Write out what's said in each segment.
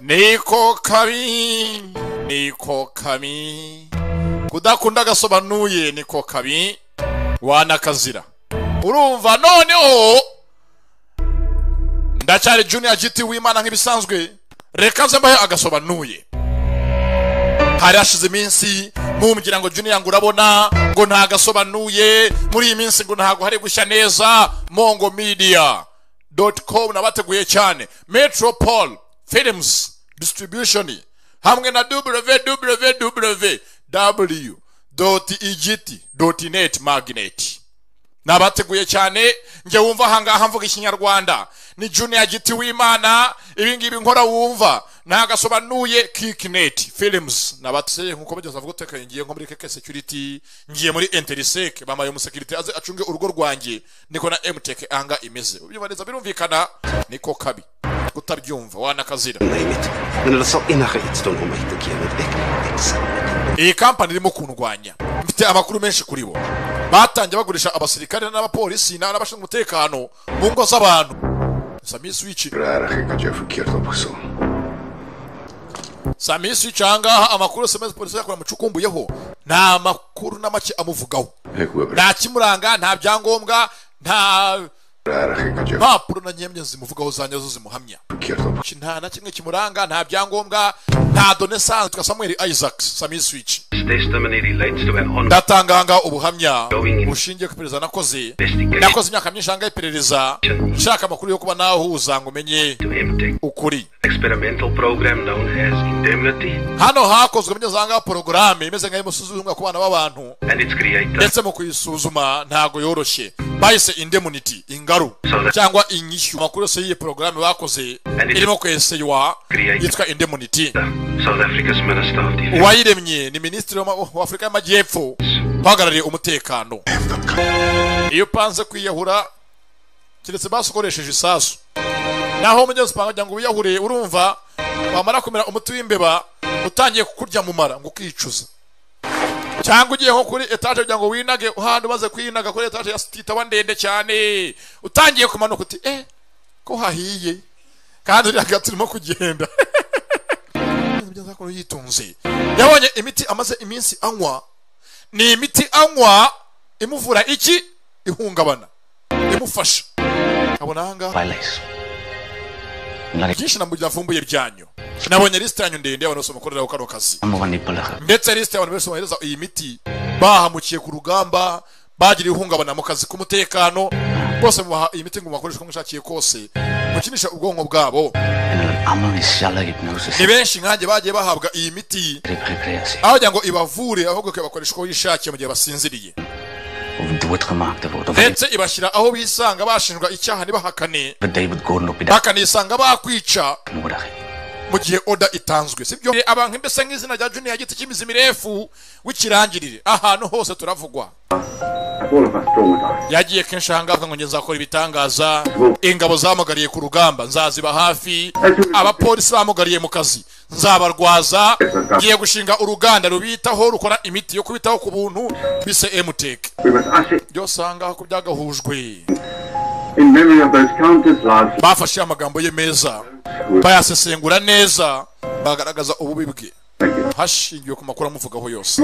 niko kabi kudakunda gasobanuye niko kabi wanakazira urumva noneho ndacyari Junior GT w'Imana nk'ibisanzwe reka nze mbahe agasobanuye hari hashize iminsi mumbwira ngo Junior ngo urabona ngo nta gasobanuye muri iyi minsi ngo ntago hari gushya neza mongomedia.com nabateguye cyane Metropole Films Distribution hamwe na www.egt.net magnet nabateguye cyane nge wumva hangaha mvuga ikinyarwanda ni Junior GT w'Imana ibingibi nkora wumva nagasobanuye Kicknet Films nabatse nkuko bageze avuga uteka ngiye nko muri KK Security ngiye muri Intersec bamaye mu security aze acunge urugo rwanjye niko na MTech anga imeze ubyumvaneza birumvikana niko kabi kutabyumva wanakazira iyi company irimo kunurwanya mfite amakuru menshi kuri bo batangiye bagurisha abasirikare n'abapolisi n'abashinzwe umutekano mu ngo z'abantu Sami Switch Sami Switch angaha amakuru SMS polisi yakora mucukumbuyeho nta makuru n'amake amuvugaho nta kimuranga nta byangombwa nta mpapuro na nyemye zimuvugaho zanyazo zimuhamya nta na kimwe kimuranga nta byangombwa nta donesa twa Samuel Isaac Sami Switch ndatanganga ubuhamya bushingiye ku pereza nakoze imyaka myinshi hanga iperereza nshaka amakuru yo kuba nahuza ngo menye ukuri experimental program known as Indemnity hano hakozwe myazanga porogaramu imeze nka imusuzumwa ku bana b'abantu ndetse mu kuyisuzuma ntago yoroshye bayise Indemnity ingaru cyangwa inyishyu makuru yose iyi porogaramu bakoze irimo kweseywa yitwa Indemnity South Africa's Minister of Defense wayiremye ni Ministry wa Afrika y'Amajyepfo bahagarariye umutekano iyo panze kwiyahura kiretse basokoresheje isasu naho mugeze panga ngo wiyahure urumva bamara kumera umuti w'imbeba utangiye kukurya mu mara ngo ukicuza cyangwa ugiye nko kuri etage kugira ngo winage uhandi umaze kwinaga kuri etage ya stita wandende cyane utangiye kumanuka uti ko hahiye kandi uri hagati urimo kugenda byaza ko yitunze yabonye imiti amaze iminsi anywa ni imiti anywa imuvura iki ihungabana imufasha abona hanga byinshi namugira vumbuye byanyu nabonye liste yanyu ndende abantu basoma korera ukaro kazi ndetse liste y'abantu bose bahereza iyi miti bahamukiye ku rugamba bagira ihungabana mu kazi k'umutekano bose baha iyi miti ngo bakoreshe ko mushakiye kose mukinisha ubwonko bwabo ni benshi nkanjye bagiye bahabwa iyi miti aho ngo ibavure ahubwo ko bakoresha ko yishakiye mu gihe basinziriye ndetse ibashyira aho bisanga bashinjwa icyaha ntibahakane bakanisanga bakwica mu gihe oda itanzwe sibyo abantu mbese nk'izina rya Junior GT cy'imizi mirefu w'ikirangirire ahantu hose turavugwa yagiye kenshi ahangaha ngo nzakora ibitangaza ingabo zamugariye ku rugamba nzaziba hafi abapolisi bamugariye mu kazi nzabarwaza ngiye gushinga uruganda rubitaho rukora imiti yo kubitaho ku buntu bise MTech byose ahangaha ko byagahujwe bafashe amagambo ye meza bayasesengura neza bagaragaza ububi bwe hashingiwe ku makuru amuvugaho yose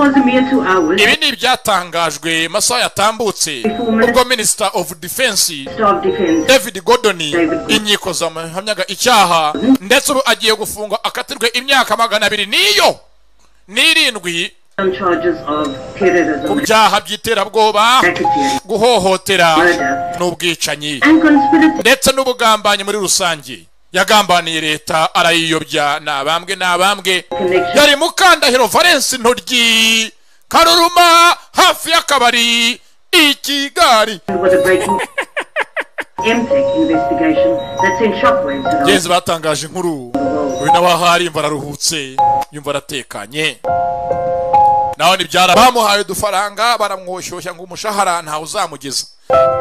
ibi ni ibyatangajwe masaha yatambutse ubwo Minister of Defense David Gordon inkiko zamuhamyaga icyaha ndetse ubu agiye gufungwa akatirwe imyaka 207 ku byaha by'iterabwoba guhohotera n'ubwicanyi ndetse n'ubugambanyi muri rusange yagambaniye leta arayiyobya nabambwe yari Mukandahiro Valence Ntoryi Karuruma hafi y'akabari i Kigali Jezi batangaje inkuru uyu n'abahari imva araruhutse yumva aratekanye naho ni byara bamuhaye dufaranga baramwoshyushya ngo umushahara ntawe uzamugeza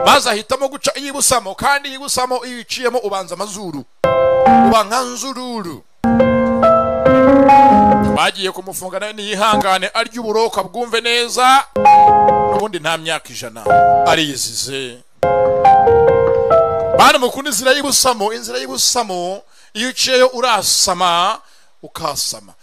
bazahitamo guca iyibusamo kandi iyibusamo iyiciyemo ubanza amazuru ubankanzururu bagiye kumufunga nawe niyihangane arya uburoka bwumve neza n'ubundi nta myaka 100 ariyizize bana mukunda inzira y'ibusamo iyo uciyeyo urasama ukasama